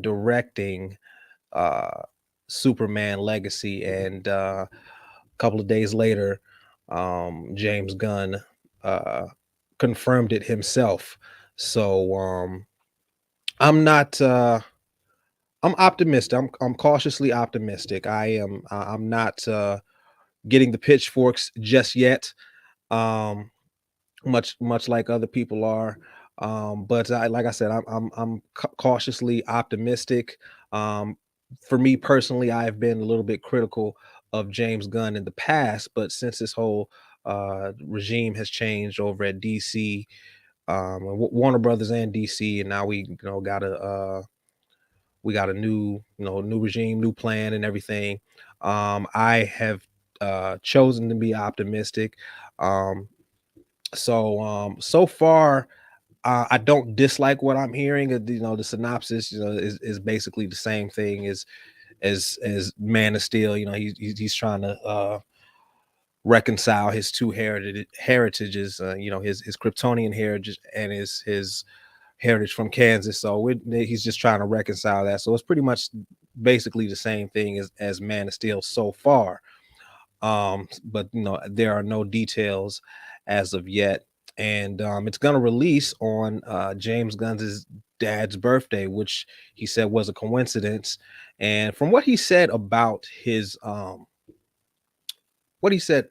directing Superman Legacy, and a couple of days later, James Gunn uh, confirmed it himself. So I'm not. I'm optimistic. I'm cautiously optimistic. I'm not getting the pitchforks just yet. Um, much like other people are. But like I said, I'm cautiously optimistic. Um, for me personally, I have been a little bit critical of James Gunn in the past, but since this whole regime has changed over at DC, Warner Brothers and DC, and now we got a new new regime, new plan, and everything. I have chosen to be optimistic. Um, so far, I don't dislike what I'm hearing. The synopsis, is basically the same thing as Man of Steel. He's trying to reconcile his two heritages. His Kryptonian heritage and his heritage from Kansas. So he's just trying to reconcile that. So it's pretty much basically the same thing as Man of Steel so far. But there are no details as of yet, and it's going to release on James Gunn's dad's birthday, which he said was a coincidence. And from what he said about his what he said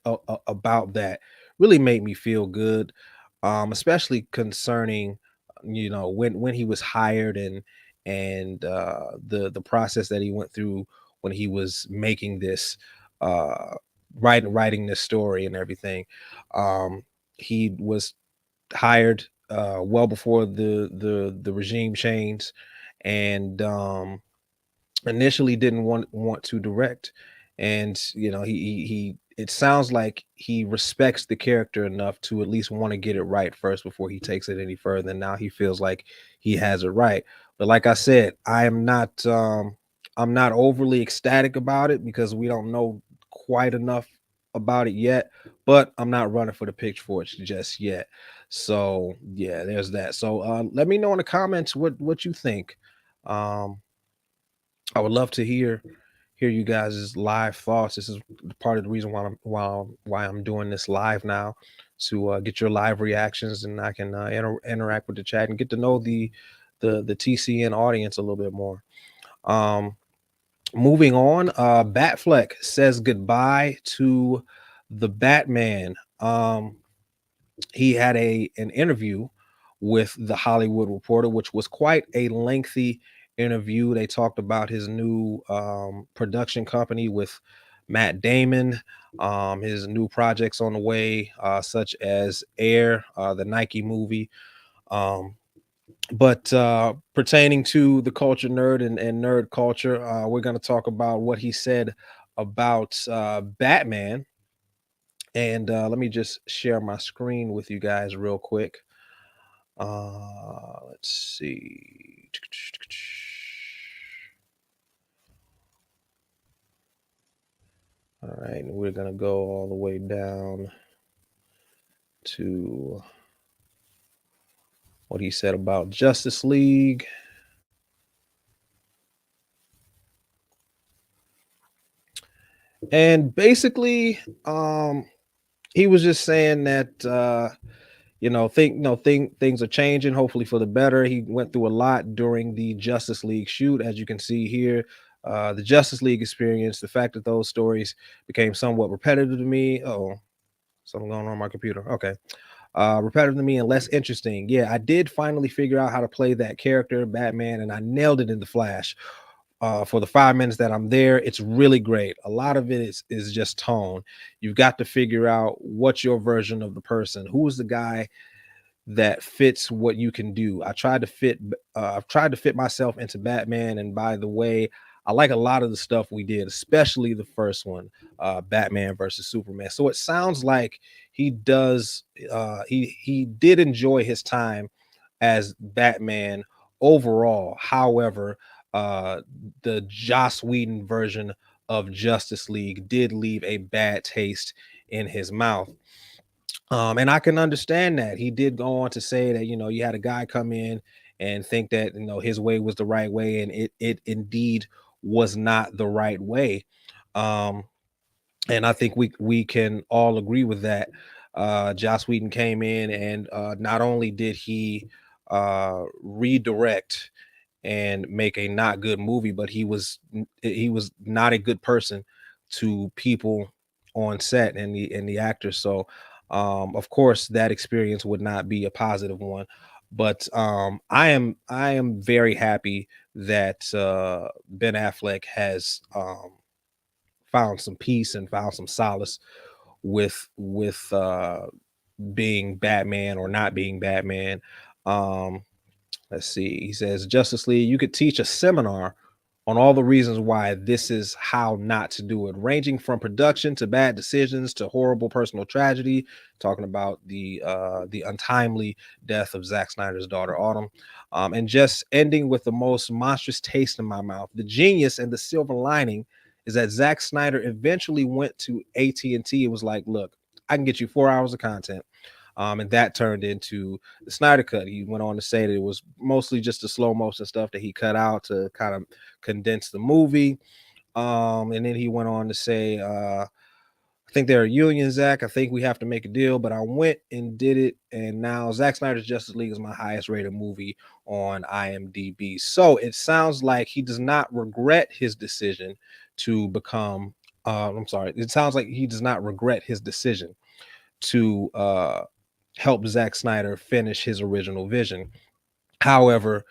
about that really made me feel good, especially concerning when he was hired, and the process that he went through when he was making this uh writing this story and everything. um he was hired well before the regime changed, and initially didn't want to direct. And he it sounds like he respects the character enough to at least want to get it right first before he takes it any further. And now he feels like he has it right. But like I said, I'm not overly ecstatic about it because we don't know quite enough about it yet. But I'm not running for the pitchforks just yet. So yeah, there's that. So let me know in the comments what you think. um I would love to hear you guys' live thoughts. This is part of the reason why I'm doing this live now, to get your live reactions, and I can interact with the chat and get to know the TCN audience a little bit more. Um, moving on, Batfleck says goodbye to the Batman. He had an interview with the Hollywood Reporter, which was quite a lengthy interview. They talked about his new production company with Matt Damon, his new projects on the way, such as Air, the Nike movie. Um, but pertaining to the culture nerd and nerd culture, we're going to talk about what he said about Batman. And let me just share my screen with you guys real quick. Let's see. All right, we're gonna go all the way down to what he said about Justice League. And basically, he was just saying that things are changing, hopefully for the better. He went through a lot during the Justice League shoot, as you can see here. The Justice League experience, the fact that those stories became somewhat repetitive to me. Oh, something going on my computer. Okay. Repetitive to me and less interesting. Yeah, I did finally figure out how to play that character, Batman, and I nailed it in the Flash. For the 5 minutes that I'm there, it's really great. A lot of it is just tone. You've got to figure out what's your version of the person. Who is the guy that fits what you can do. I've tried to fit myself into Batman, and by the way, I like a lot of the stuff we did, especially the first one, Batman versus Superman. So it sounds like he did enjoy his time as Batman overall. However, uh the Joss Whedon version of Justice League did leave a bad taste in his mouth. And I can understand that. He did go on to say that, you had a guy come in and think that his way was the right way, and it indeed was not the right way. Um, and I think we can all agree with that. Joss Whedon came in, and not only did he redirect and make a not good movie, but he was not a good person to people on set and the actors. So of course that experience would not be a positive one. But I am very happy that Ben Affleck has found some peace and found some solace with being Batman or not being Batman. Um, let's see. He says, Justice League, you could teach a seminar on all the reasons why this is how not to do it, ranging from production to bad decisions to horrible personal tragedy. Talking about the untimely death of Zack Snyder's daughter Autumn, and just ending with the most monstrous taste in my mouth. The genius and the silver lining is that Zack Snyder eventually went to AT&T. It was like, look, I can get you 4 hours of content. And that turned into the Snyder Cut. He went on to say that it was mostly just the slow motion stuff that he cut out to kind of condense the movie. And then he went on to say, I think they're a union, Zach. I think we have to make a deal, but I went and did it. And now Zack Snyder's Justice League is my highest rated movie on IMDb. So it sounds like he does not regret his decision to become, I'm sorry, it sounds like he does not regret his decision to help Zack Snyder finish his original vision. However,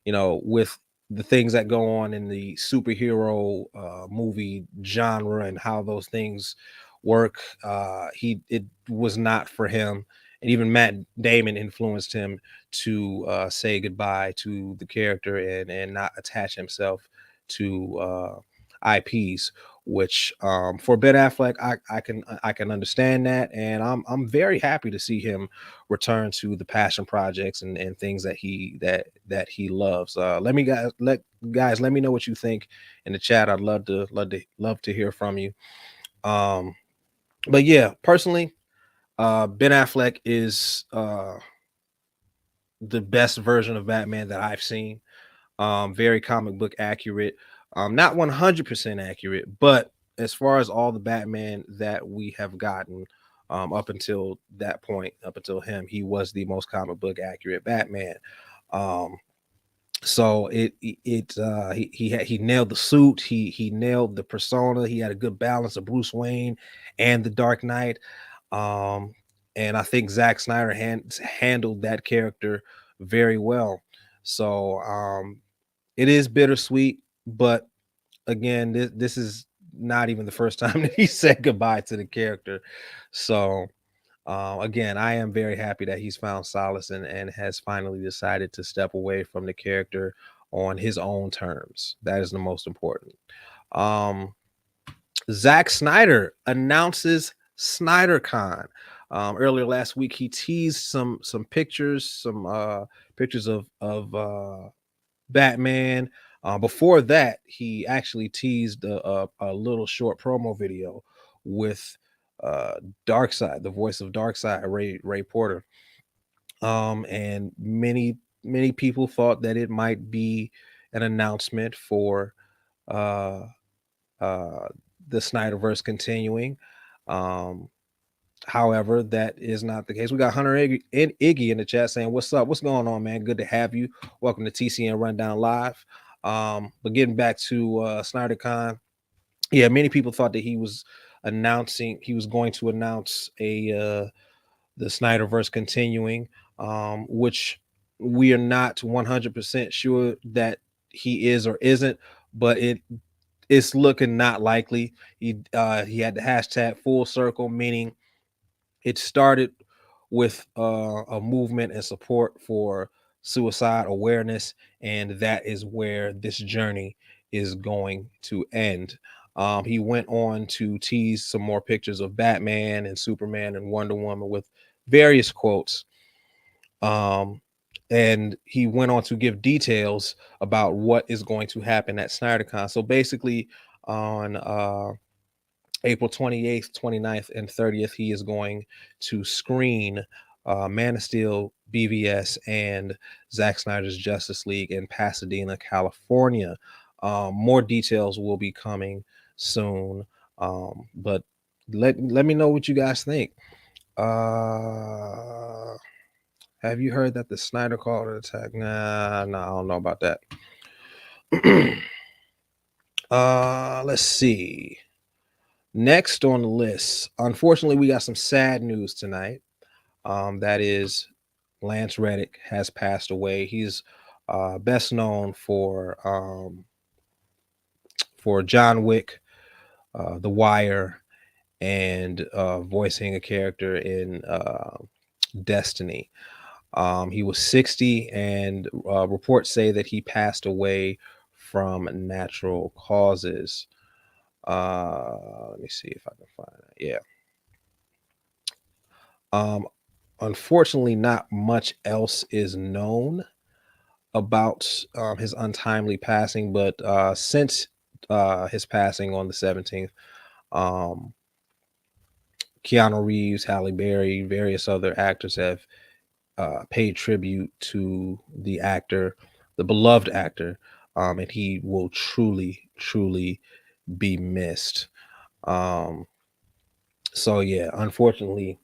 with the things that go on in the superhero movie genre and how those things work, it was not for him. And even Matt Damon influenced him to say goodbye to the character and not attach himself to IPs. Which for Ben Affleck, I can understand that, and I'm very happy to see him return to the passion projects and things that he loves. Let me know what you think in the chat. I'd love to hear from you. Um, but yeah, personally, Ben Affleck is the best version of Batman that I've seen. Very comic book accurate. Not 100% accurate, but as far as all the Batman that we have gotten up until that point, up until him, he was the most comic book accurate Batman. Um, so he nailed the suit, he nailed the persona, he had a good balance of Bruce Wayne and the Dark Knight. Um, and I think Zack Snyder handled that character very well. So it is bittersweet, but again, this is not even the first time that he said goodbye to the character. So again, I am very happy that he's found solace and has finally decided to step away from the character on his own terms. That is the most important. Um, Zack Snyder announces SNYDERCON. Earlier last week, he teased some pictures, some pictures of Batman. Before that, he actually teased a little short promo video with uh Darkseid, the voice of Darkseid, Ray Porter. And many people thought that it might be an announcement for uh uh the Snyderverse continuing. Um, However, that is not the case. We got Hunter Iggy in the chat saying, "What's up? What's going on, man? Good to have you. Welcome to TCN Rundown Live." But getting back to SnyderCon, yeah, many people thought that he was going to announce the Snyderverse continuing, which we are not 100% sure that he is or isn't, but it's looking not likely. He had the hashtag full circle, meaning it started with a movement and support for suicide awareness, and that is where this journey is going to end. He went on to tease some more pictures of Batman and Superman and Wonder Woman with various quotes. Um, and he went on to give details about what is going to happen at SnyderCon. So basically, on April 28th, 29th, and 30th, he is going to screen Man of Steel BVS and Zack Snyder's Justice League in Pasadena, California. More details will be coming soon, but let me know what you guys think. Have you heard that the Snyder called an attack? Nah, I don't know about that. Let's see. Next on the list, unfortunately, we got some sad news tonight. That is, Lance Reddick has passed away. He's best known for John Wick, The Wire, and voicing a character in Destiny. He was 60, and reports say that he passed away from natural causes. Let me see if I can find it. Yeah. Unfortunately, not much else is known about his untimely passing, but since his passing on the 17th, um, Keanu Reeves, Halle Berry, various other actors have paid tribute to the actor, the beloved actor, and he will truly be missed. Um, so yeah, unfortunately,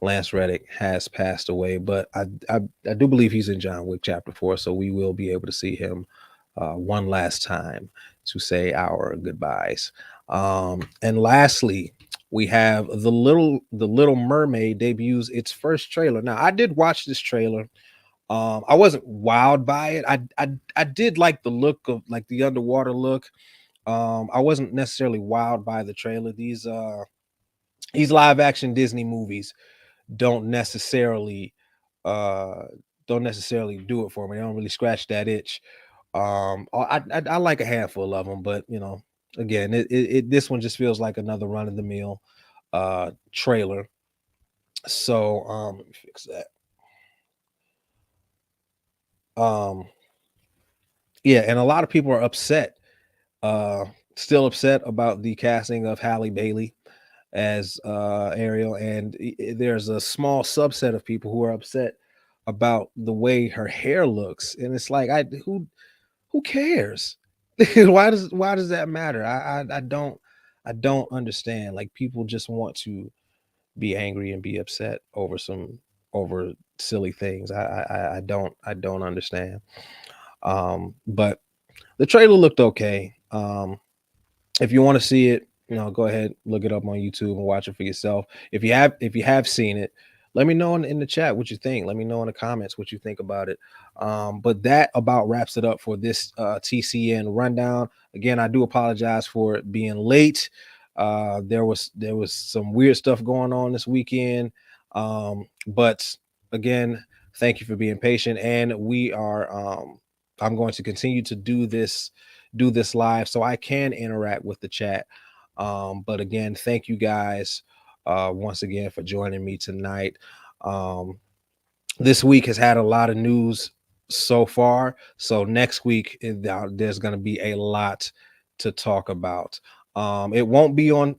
Lance Reddick has passed away, but I do believe he's in John Wick Chapter 4, so we will be able to see him one last time to say our goodbyes. And lastly, we have the Little Mermaid debuts its first trailer. Now, I did watch this trailer. I wasn't wowed by it. I did like the look of like the underwater look. I wasn't necessarily wowed by the trailer. These live action Disney movies don't necessarily uh don't necessarily do it for me. They don't really scratch that itch. I like a handful of them, but you know, again, this one just feels like another run of the mill trailer. So let me fix that. Yeah, and a lot of people are upset, uh still upset about the casting of Halle Bailey as Ariel, and there's a small subset of people who are upset about the way her hair looks, and it's like, who cares? Why does that matter? I don't understand. Like, people just want to be angry and be upset over silly things. I don't understand. But the trailer looked okay. If you want to see it, you know, go ahead, look it up on YouTube and watch it for yourself. If you have seen it, let me know in the chat what you think. Let me know in the comments what you think about it. But that about wraps it up for this TCN rundown. Again, I do apologize for it being late. There was some weird stuff going on this weekend. But again, thank you for being patient. And I'm going to continue to do this live so I can interact with the chat. But again, thank you guys once again for joining me tonight. Um, this week has had a lot of news so far. So next week, there's going to be a lot to talk about. It won't be on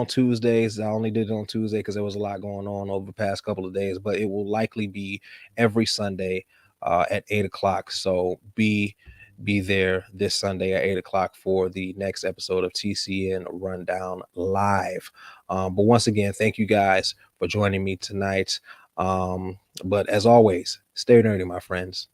Tuesdays. I only did it on Tuesday because there was a lot going on over the past couple of days, but it will likely be every Sunday at 8 o'clock. So be there this Sunday at 8 o'clock for the next episode of TCN Rundown Live. But once again, thank you guys for joining me tonight. But as always, stay nerdy, my friends.